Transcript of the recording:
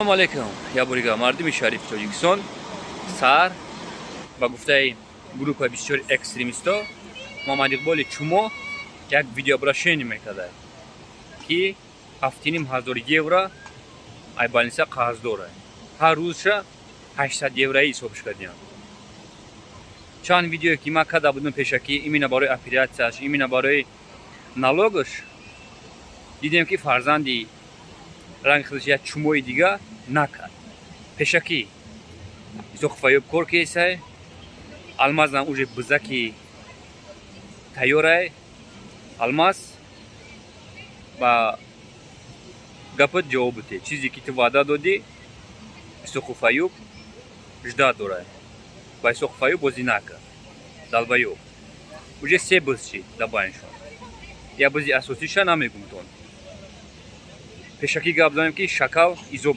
Assalomu alaykum. Я Бурга мардуми Шариф Тоҷикистон. Сар ба гуфтаи группа бисёри экстремисто Муҳаммад Иқболи Чумо як видеообращение мекард, ки 7,500 евро айбалниса қарз дорад. Ҳар рӯзша 800 еврои ҳисобш кардем. Чанд видео ки ман карда будам пешакӣ именно барои оператсияш, именно барои налогаш, дидем ки фарзанди рангхилшия Чумои дига накард. Пешакӣ Зохфаёб кор кесай, Алмазнам уже бизаки тайёрай. Алмаз ба гапат ҷавоб бите. Чизе ки ту ваъда додӣ, Зохфаёб ждат дорад. Ба Зохфаёб бозӣ накард. Далбаёб уже се биз шид дабаиншон. Я бизи асосиша намегум тон. Пешакӣ гап занем ки шакал изоб